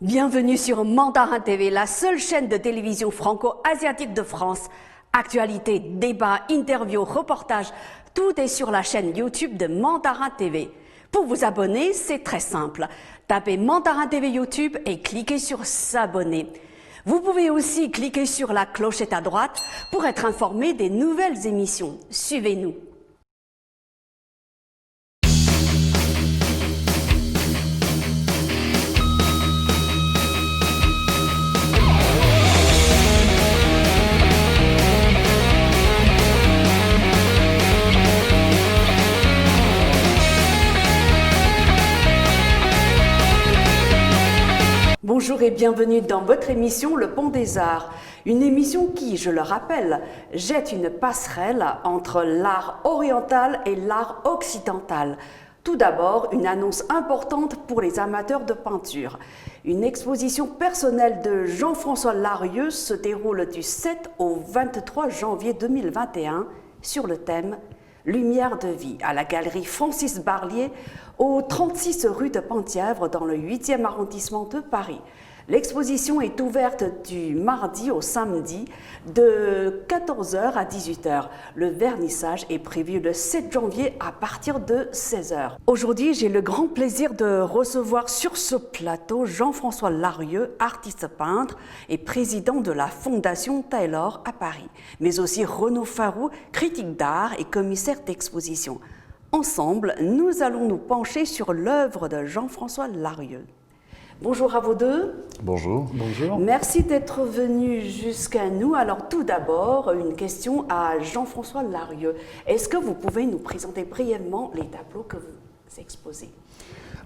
Bienvenue sur Mandarin TV, la seule chaîne de télévision franco-asiatique de France. Actualité, débats, interviews, reportages, tout est sur la chaîne YouTube de Mandarin TV. Pour vous abonner, c'est très simple. Tapez Mandarin TV YouTube et cliquez sur s'abonner. Vous pouvez aussi cliquer sur la clochette à droite pour être informé des nouvelles émissions. Suivez-nous. Bonjour et bienvenue dans votre émission Le Pont des Arts. Une émission qui, je le rappelle, jette une passerelle entre l'art oriental et l'art occidental. Tout d'abord, une annonce importante pour les amateurs de peinture. Une exposition personnelle de Jean-François Larieux se déroule du 7 au 23 janvier 2021 sur le thème Lumière de vie à la galerie Francis Barlier au 36 rue de Penthièvre dans le 8e arrondissement de Paris. L'exposition est ouverte du mardi au samedi de 14h à 18h. Le vernissage est prévu le 7 janvier à partir de 16h. Aujourd'hui, j'ai le grand plaisir de recevoir sur ce plateau Jean-François Larieux, artiste peintre et président de la Fondation Taylor à Paris, mais aussi Renaud Farou, critique d'art et commissaire d'exposition. Ensemble, nous allons nous pencher sur l'œuvre de Jean-François Larieux. Bonjour à vous deux. Bonjour. Bonjour. Merci d'être venus jusqu'à nous. Alors tout d'abord, une question à Jean-François Larieux. Est-ce que vous pouvez nous présenter brièvement les tableaux que vous exposez?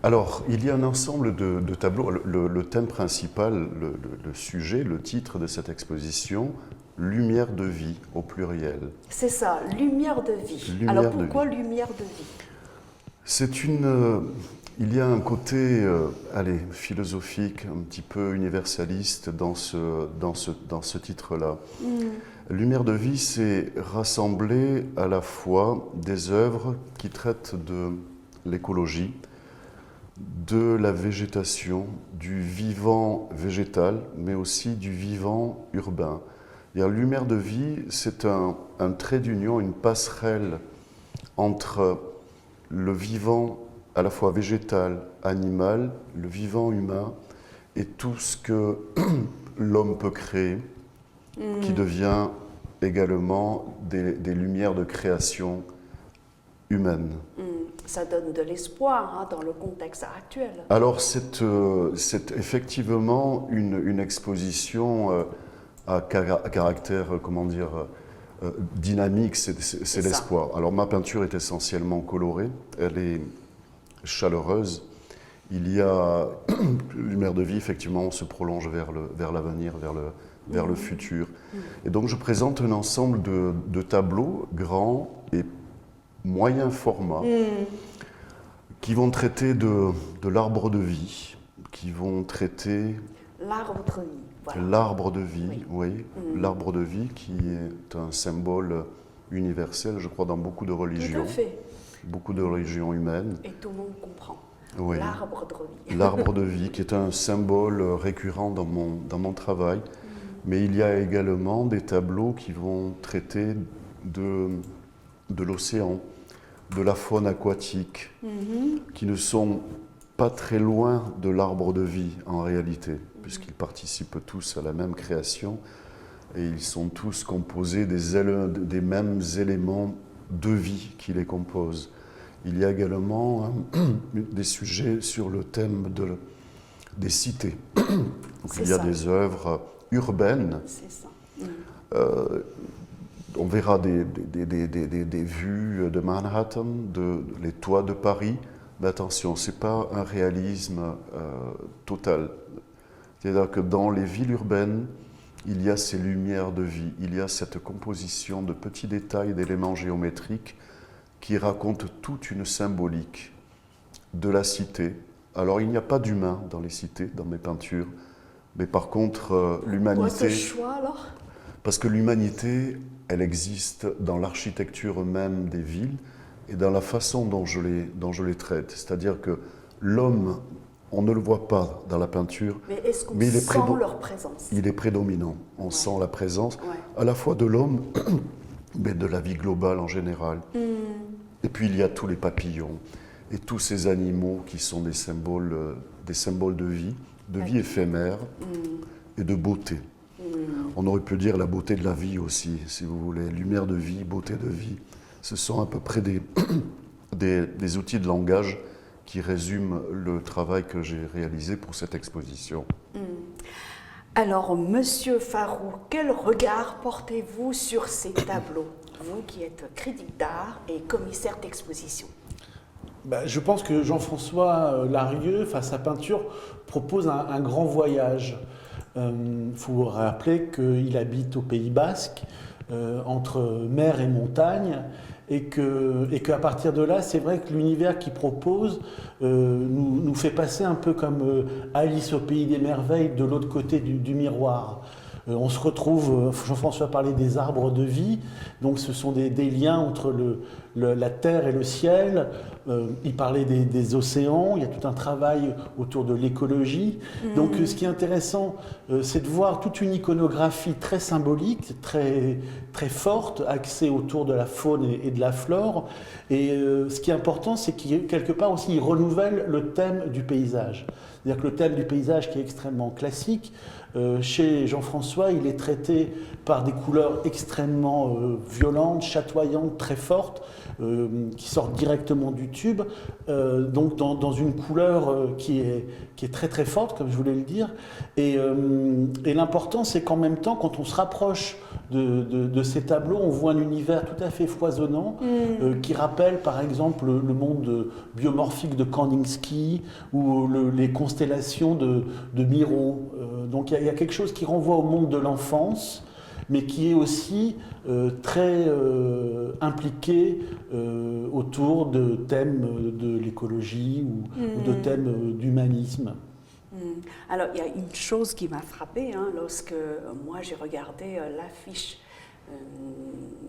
Alors, il y a un ensemble de tableaux. Le thème principal, le sujet, le titre de cette exposition, Lumière de vie au pluriel. C'est ça, lumière de vie. Lumière Alors pourquoi de vie. lumière de vie? C'est une... il y a un côté philosophique, un petit peu universaliste dans ce titre-là. Lumière de vie, c'est rassembler à la fois des œuvres qui traitent de l'écologie, de la végétation, du vivant végétal, mais aussi du vivant urbain. Et la lumière de vie, c'est un trait d'union, une passerelle entre le vivant à la fois végétal, animal, le vivant humain et tout ce que l'homme peut créer, qui devient également des lumières de création humaine. Ça donne de l'espoir dans le contexte actuel. Alors c'est effectivement une exposition à caractère, comment dire, dynamique, c'est l'espoir. Alors ma peinture est essentiellement colorée, elle est chaleureuse. Il y a lumière de vie, effectivement, on se prolonge vers l'avenir, vers le futur. Et donc je présente un ensemble de tableaux grands et moyen format qui vont traiter de l'arbre de vie, qui vont traiter... L'arbre de vie. Voilà. L'arbre de vie, oui. L'arbre de vie qui est un symbole universel, je crois, dans beaucoup de religions. Tout à fait. Beaucoup de religions humaines. Et tout le monde comprend. Oui. L'arbre de vie. L'arbre de vie, qui est un symbole récurrent dans mon travail. Mais il y a également des tableaux qui vont traiter de l'océan, de la faune aquatique, qui ne sont pas très loin de l'arbre de vie en réalité, puisqu'ils participent tous à la même création et ils sont tous composés des mêmes éléments de vie qui les composent. Il y a également des sujets sur le thème des cités. Donc, il y a des œuvres urbaines. C'est ça. On verra des vues de Manhattan, les toits de Paris. Mais attention, ce n'est pas un réalisme total. C'est-à-dire que dans les villes urbaines, il y a ces lumières de vie, il y a cette composition de petits détails, d'éléments géométriques qui racontent toute une symbolique de la cité. Alors, il n'y a pas d'humain dans les cités, dans mes peintures, mais par contre, l'humanité... Pourquoi ce choix, alors? Parce que l'humanité, elle existe dans l'architecture même des villes et dans la façon dont je les traite. C'est-à-dire que l'homme On ne le voit pas dans la peinture, Mais est-ce qu'on mais sent leur présence? il est prédominant. On Ouais. sent la présence Ouais. à la fois de l'homme, mais de la vie globale en général. Et puis il y a tous les papillons et tous ces animaux qui sont des symboles de vie éphémère et de beauté. On aurait pu dire la beauté de la vie aussi, si vous voulez. Lumière de vie, beauté de vie. Ce sont à peu près des outils de langage qui résument le travail que j'ai réalisé pour cette exposition. Alors, Monsieur Farou, quel regard portez-vous sur ces tableaux, vous qui êtes critique d'art et commissaire d'exposition? Je pense que Jean-François Larieux, sa peinture, propose un grand voyage. Il faut vous rappeler qu'il habite au Pays Basque, entre mer et montagne, et qu'à partir de là, c'est vrai que l'univers qu'il propose nous fait passer un peu comme Alice au Pays des Merveilles de l'autre côté du miroir. On se retrouve, Jean-François parlait des arbres de vie, donc ce sont des liens entre la terre et le ciel. Il parlait des océans, il y a tout un travail autour de l'écologie. Donc ce qui est intéressant, c'est de voir toute une iconographie très symbolique, très, très forte, axée autour de la faune et de la flore. Et ce qui est important, c'est qu'il quelque part aussi, il renouvelle le thème du paysage. C'est-à-dire que le thème du paysage qui est extrêmement classique, chez Jean-François, il est traité par des couleurs extrêmement violentes, chatoyantes, très fortes, qui sortent directement du tube, donc dans une couleur qui est très très forte, comme je voulais le dire. Et l'important, c'est qu'en même temps, quand on se rapproche de ces tableaux, on voit un univers tout à fait foisonnant, qui rappelle par exemple le monde biomorphique de Kandinsky ou les constellations de Miro. Donc il y a quelque chose qui renvoie au monde de l'enfance, mais qui est aussi très impliqué autour de thèmes de l'écologie ou de thèmes d'humanisme. Alors, il y a une chose qui m'a frappée lorsque moi j'ai regardé l'affiche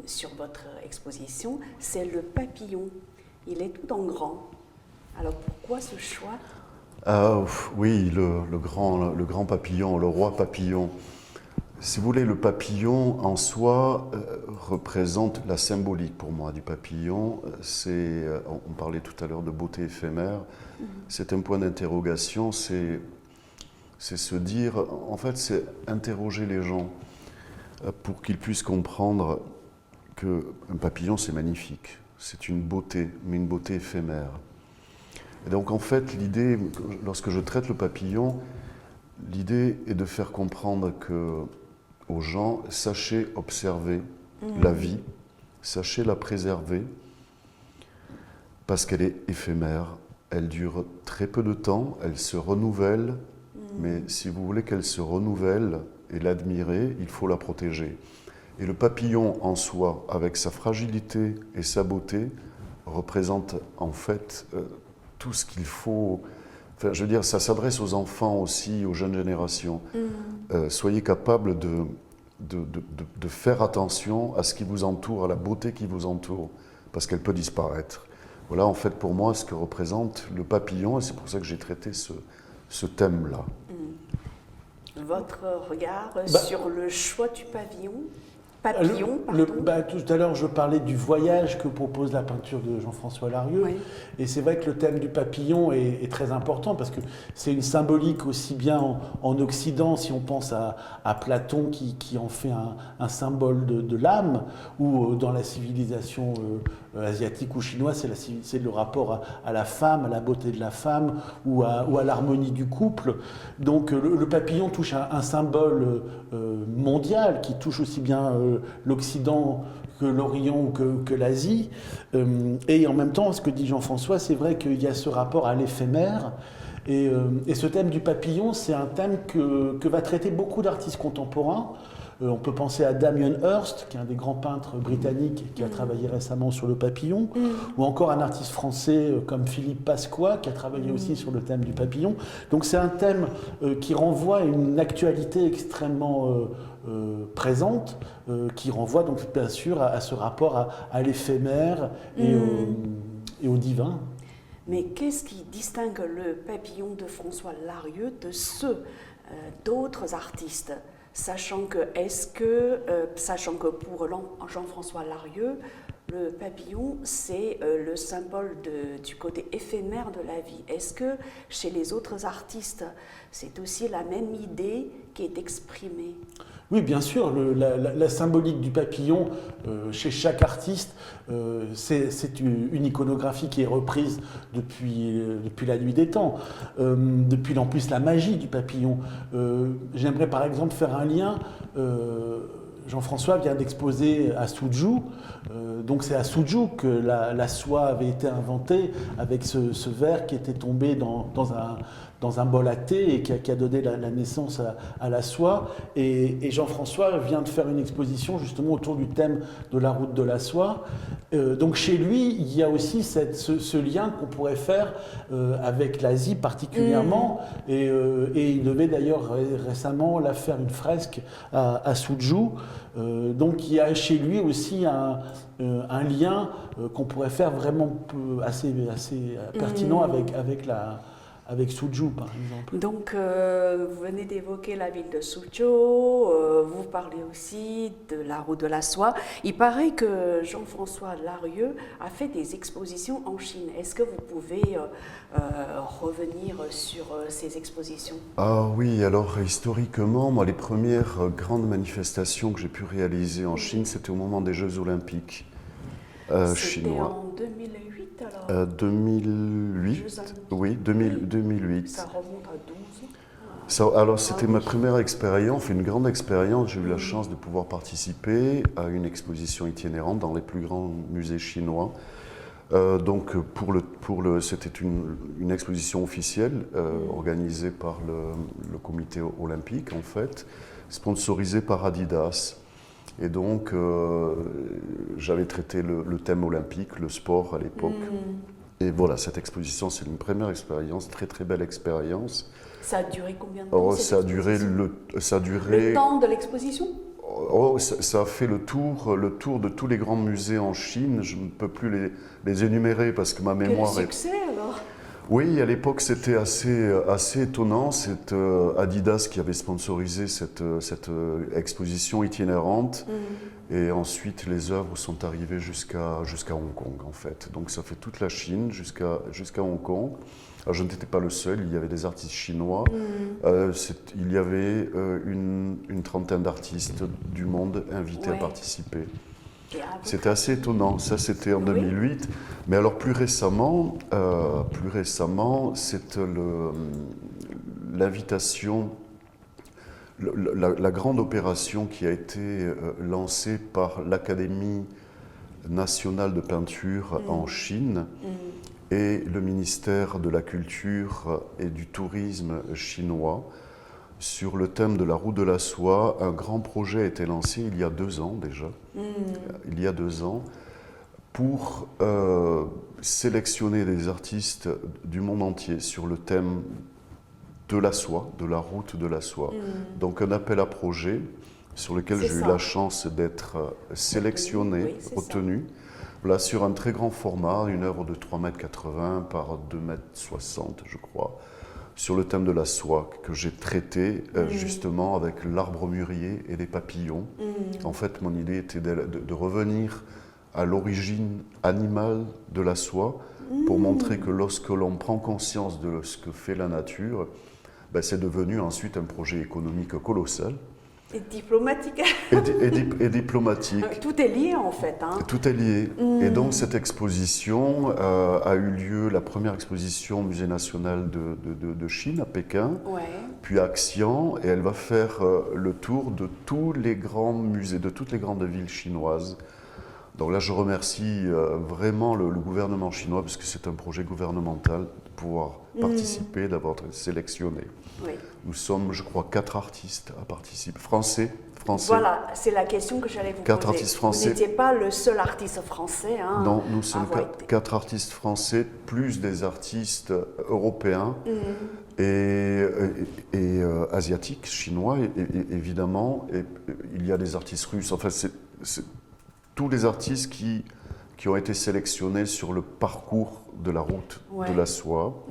sur votre exposition, c'est le papillon. Il est tout en grand. Alors, pourquoi ce choix? Oui, le grand papillon, le roi papillon. Si vous voulez, le papillon en soi représente la symbolique pour moi du papillon. On parlait tout à l'heure de beauté éphémère. C'est un point d'interrogation, c'est se dire, en fait, c'est interroger les gens pour qu'ils puissent comprendre qu'un papillon, c'est magnifique. C'est une beauté, mais une beauté éphémère. Et donc, en fait, l'idée, lorsque je traite le papillon, l'idée est de faire comprendre aux gens, sachez observer la vie, sachez la préserver, parce qu'elle est éphémère, elle dure très peu de temps, elle se renouvelle, mais si vous voulez qu'elle se renouvelle et l'admirer, il faut la protéger. Et le papillon en soi, avec sa fragilité et sa beauté, représente en fait tout ce qu'il faut. Enfin, je veux dire, ça s'adresse aux enfants aussi, aux jeunes générations. Soyez capables de faire attention à ce qui vous entoure, à la beauté qui vous entoure, parce qu'elle peut disparaître. Voilà, en fait, pour moi, ce que représente le papillon, et c'est pour ça que j'ai traité ce thème-là. Votre regard sur le choix du papillon? Tout à l'heure, je parlais du voyage que propose la peinture de Jean-François Larieux. Oui. Et c'est vrai que le thème du papillon est très important parce que c'est une symbolique aussi bien en Occident, si on pense à Platon qui en fait un symbole de l'âme, ou dans la civilisation asiatique ou chinoise, c'est le rapport à la femme, à la beauté de la femme ou à l'harmonie du couple. Donc le papillon touche un symbole mondial qui touche aussi bien l'Occident que l'Orient ou que l'Asie. Et en même temps, ce que dit Jean-François, c'est vrai qu'il y a ce rapport à l'éphémère. Et ce thème du papillon, c'est un thème que va traiter beaucoup d'artistes contemporains. On peut penser à Damien Hirst, qui est un des grands peintres britanniques qui a travaillé récemment sur le papillon, ou encore un artiste français comme Philippe Pasqua, qui a travaillé aussi sur le thème du papillon. Donc c'est un thème qui renvoie à une actualité extrêmement présente, qui renvoie donc bien sûr à ce rapport à l'éphémère et au divin. Mais qu'est-ce qui distingue le papillon de François Larieux de ceux d'autres artistes, sachant que pour Jean-François Larieux, le papillon, c'est le symbole du côté éphémère de la vie. Est-ce que chez les autres artistes, c'est aussi la même idée qui est exprimée? Oui, bien sûr, la symbolique du papillon chez chaque artiste, c'est une iconographie qui est reprise depuis la nuit des temps, depuis en plus la magie du papillon. J'aimerais par exemple faire un lien. Jean-François vient d'exposer à Suzhou, donc c'est à Suzhou que la soie avait été inventée avec ce verre qui était tombé dans un bol à thé et qui a donné la naissance à la soie. Et Jean-François vient de faire une exposition justement autour du thème de la route de la soie. Donc chez lui, il y a aussi ce lien qu'on pourrait faire avec l'Asie particulièrement. Et il devait d'ailleurs récemment faire une fresque à Suzhou. Donc il y a chez lui aussi un lien qu'on pourrait faire vraiment assez pertinent avec Suzhou, par exemple. Donc, vous venez d'évoquer la ville de Suzhou, vous parlez aussi de la route de la soie. Il paraît que Jean-François Larieux a fait des expositions en Chine. Est-ce que vous pouvez revenir sur ces expositions? Ah oui, alors historiquement, moi, les premières grandes manifestations que j'ai pu réaliser en Chine, c'était au moment des Jeux Olympiques chinois. En 2008 alors 2008, oui, 2008. Ça remonte à 12. Alors c'était ma première expérience, une grande expérience. J'ai eu la chance de pouvoir participer à une exposition itinérante dans les plus grands musées chinois. Donc c'était une exposition officielle organisée par le comité olympique en fait, sponsorisée par Adidas. Et donc, j'avais traité le thème olympique, le sport à l'époque. Et voilà, cette exposition, c'est une première expérience, très très belle expérience. Ça a duré combien de temps? Ça a duré le temps de l'exposition? Ça a fait le tour de tous les grands musées en Chine. Je ne peux plus les énumérer parce que ma mémoire Quel succès alors? Oui, à l'époque, c'était assez étonnant. C'est Adidas qui avait sponsorisé cette exposition itinérante. Et ensuite, les œuvres sont arrivées jusqu'à Hong Kong, en fait. Donc, ça fait toute la Chine jusqu'à Hong Kong. Alors, je n'étais pas le seul, il y avait des artistes chinois. Il y avait une trentaine d'artistes du monde invités à participer. C'était assez étonnant, ça c'était en 2008. Mais alors plus récemment c'est l'invitation, la grande opération qui a été lancée par l'Académie nationale de peinture en Chine et le ministère de la Culture et du Tourisme chinois. Sur le thème de la route de la soie, un grand projet a été lancé il y a 2 ans déjà, il y a 2 ans, pour sélectionner des artistes du monde entier sur le thème de la soie, de la route de la soie. Donc un appel à projet sur lequel j'ai eu la chance d'être sélectionné, retenu. Là, sur un très grand format, une œuvre de 3,80 m par 2,60 m, je crois, sur le thème de la soie que j'ai traité justement avec l'arbre mûrier et les papillons. En fait, mon idée était de revenir à l'origine animale de la soie pour montrer que lorsque l'on prend conscience de ce que fait la nature, c'est devenu ensuite un projet économique colossal. Et diplomatique. Et diplomatique. Tout est lié en fait. Tout est lié. Et donc cette exposition a eu lieu, la première exposition au Musée national de Chine à Pékin, puis à Xi'an, et elle va faire le tour de tous les grands musées, de toutes les grandes villes chinoises. Donc là je remercie vraiment le gouvernement chinois, parce que c'est un projet gouvernemental, de pouvoir participer, d'avoir été sélectionné. Nous sommes, je crois, 4 artistes à participer, français. Voilà, c'est la question que j'allais vous 4 poser. artistes français. Vous n'étiez pas le seul artiste français. Non, nous sommes 4 artistes français, plus des artistes européens et asiatiques, chinois, évidemment. Et il y a des artistes russes. Enfin, c'est tous les artistes qui qui ont été sélectionnés sur le parcours de la route de la soie.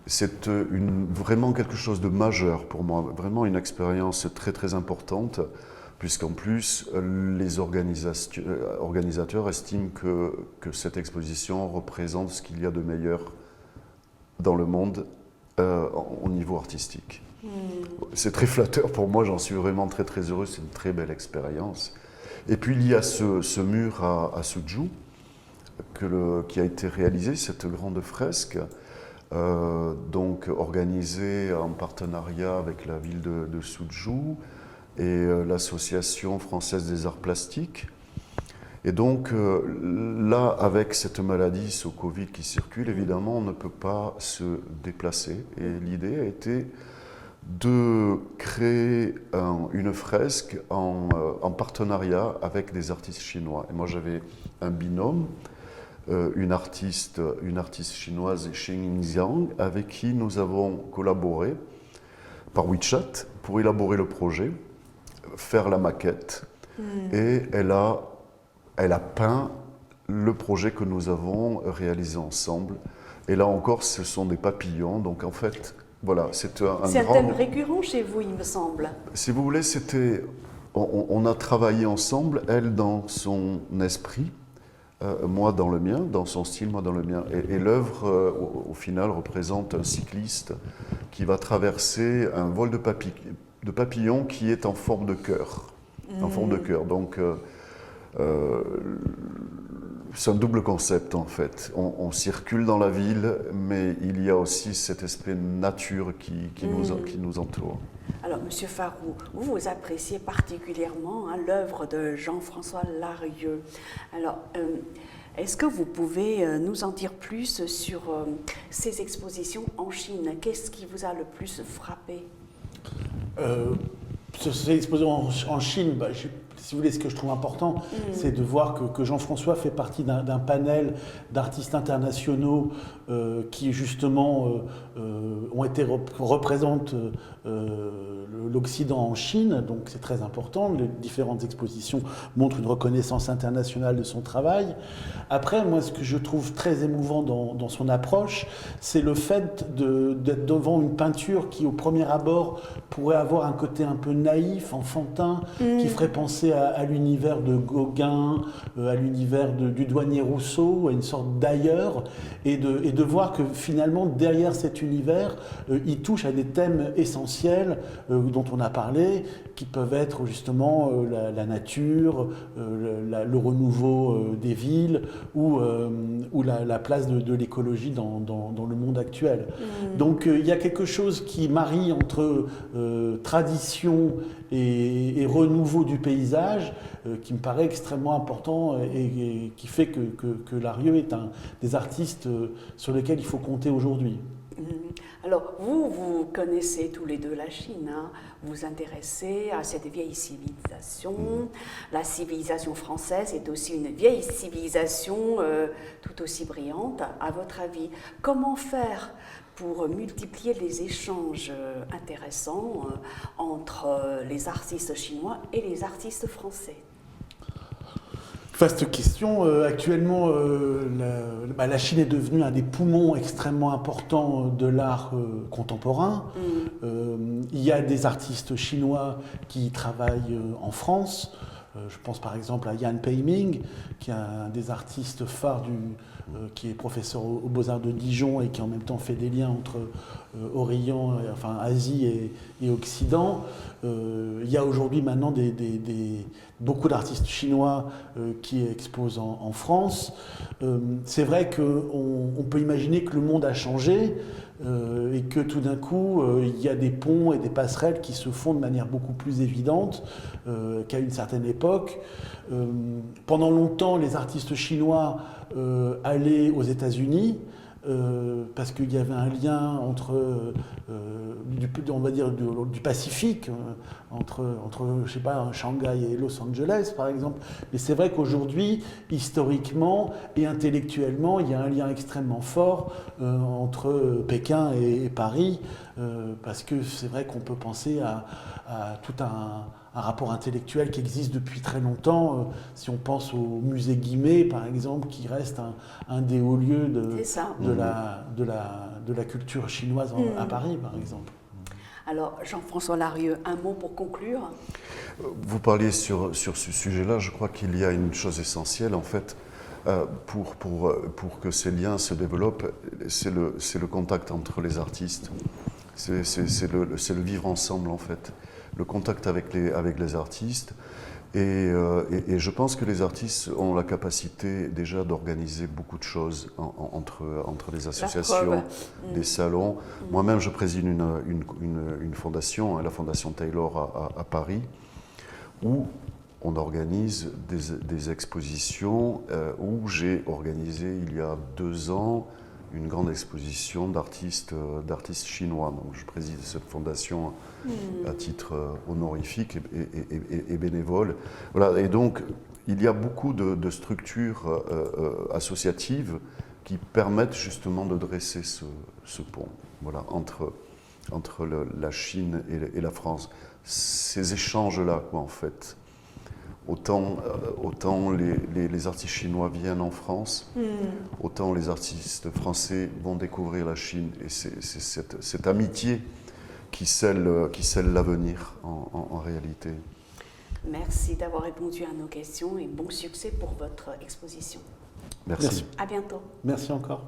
C'est vraiment quelque chose de majeur pour moi, vraiment une expérience très très importante, puisqu'en plus les organisateurs estiment que cette exposition représente ce qu'il y a de meilleur dans le monde au niveau artistique. C'est très flatteur pour moi, j'en suis vraiment très très heureux, c'est une très belle expérience. Et puis il y a ce mur à Suzhou qui a été réalisé, cette grande fresque, donc organisée en partenariat avec la ville de Suzhou et l'Association française des arts plastiques. Et donc là, avec cette maladie, ce Covid qui circule, évidemment, on ne peut pas se déplacer. Et l'idée a été de créer une fresque en partenariat avec des artistes chinois. Et moi, j'avais un binôme, une artiste chinoise, Sheng Xiang, avec qui nous avons collaboré par WeChat pour élaborer le projet, faire la maquette. Et elle a peint le projet que nous avons réalisé ensemble. Et là encore, ce sont des papillons. Donc en fait, voilà, c'est un grand... thème récurrent chez vous, il me semble. Si vous voulez, on a travaillé ensemble, elle dans son esprit, moi dans le mien, dans son style, moi dans le mien. Et l'œuvre, au final, représente un cycliste qui va traverser un vol de papillons qui est en forme de cœur. En forme de cœur. Donc, c'est un double concept en fait. On circule dans la ville, mais il y a aussi cet aspect nature qui nous entoure. Alors, Monsieur Farroux, vous appréciez particulièrement l'œuvre de Jean-François Larieux. Alors, est-ce que vous pouvez nous en dire plus sur ces expositions en Chine? Qu'est-ce qui vous a le plus frappé? Ces expositions en Chine, si vous voulez, ce que je trouve important, c'est de voir que Jean-François fait partie d'un panel d'artistes internationaux qui justement représentent l'Occident en Chine, donc c'est très important. Les différentes expositions montrent une reconnaissance internationale de son travail. Après, moi, ce que je trouve très émouvant dans son approche, c'est le fait d'être devant une peinture qui, au premier abord, pourrait avoir un côté un peu naïf, enfantin, qui ferait penser à l'univers de Gauguin, à l'univers du douanier Rousseau, à une sorte d'ailleurs, et de voir que finalement, derrière cet univers, il touche à des thèmes essentiels dont on a parlé, qui peuvent être justement la nature, le renouveau des villes ou la place de l'écologie dans le monde actuel. Donc il y a quelque chose qui marie entre tradition et renouveau du paysage qui me paraît extrêmement important et qui fait que Larieux est un des artistes sur lesquels il faut compter aujourd'hui. Alors, vous connaissez tous les deux la Chine, hein. Vous vous intéressez à cette vieille civilisation. La civilisation française est aussi une vieille civilisation tout aussi brillante. À votre avis, comment faire pour multiplier les échanges intéressants entre les artistes chinois et les artistes français? Vaste question. Actuellement, la Chine est devenue un des poumons extrêmement importants de l'art contemporain. Il y a des artistes chinois qui travaillent en France. Je pense par exemple à Yan Peiming, qui est un des artistes phares qui est professeur aux Beaux-Arts de Dijon et qui en même temps fait des liens entre Orient, enfin Asie et Occident. Il y a aujourd'hui maintenant beaucoup d'artistes chinois qui exposent en France. C'est vrai qu'on peut imaginer que le monde a changé et que tout d'un coup, il y a des ponts et des passerelles qui se font de manière beaucoup plus évidente qu'à une certaine époque. Pendant longtemps, les artistes chinois allaient aux États-Unis parce qu'il y avait un lien entre, on va dire, du Pacifique, entre je sais pas, Shanghai et Los Angeles, par exemple. Mais c'est vrai qu'aujourd'hui, historiquement et intellectuellement, il y a un lien extrêmement fort entre Pékin et Paris. parce que c'est vrai qu'on peut penser à tout un rapport intellectuel qui existe depuis très longtemps. Si on pense au musée Guimet, par exemple, qui reste un des hauts lieux de la culture chinoise à Paris, par exemple. Alors, Jean-François Larieux, un mot pour conclure? Vous parliez sur ce sujet-là, je crois qu'il y a une chose essentielle, en fait, pour que ces liens se développent, c'est le contact entre les artistes. C'est le vivre ensemble, en fait. Le contact avec les artistes. Et je pense que les artistes ont la capacité déjà d'organiser beaucoup de choses entre les associations, des salons. Moi-même, je préside une fondation, la Fondation Taylor à Paris, où on organise des expositions, où j'ai organisé il y a 2 ans une grande exposition d'artistes chinois. Donc, je préside cette fondation à titre honorifique et bénévole. Voilà. Et donc, il y a beaucoup de structures associatives qui permettent justement de dresser ce pont, voilà, entre la Chine et la France. Ces échanges-là, quoi, en fait. Autant les artistes chinois viennent en France, autant les artistes français vont découvrir la Chine. Et c'est cette amitié qui scelle l'avenir en réalité. Merci d'avoir répondu à nos questions et bon succès pour votre exposition. Merci. À bientôt. Merci encore.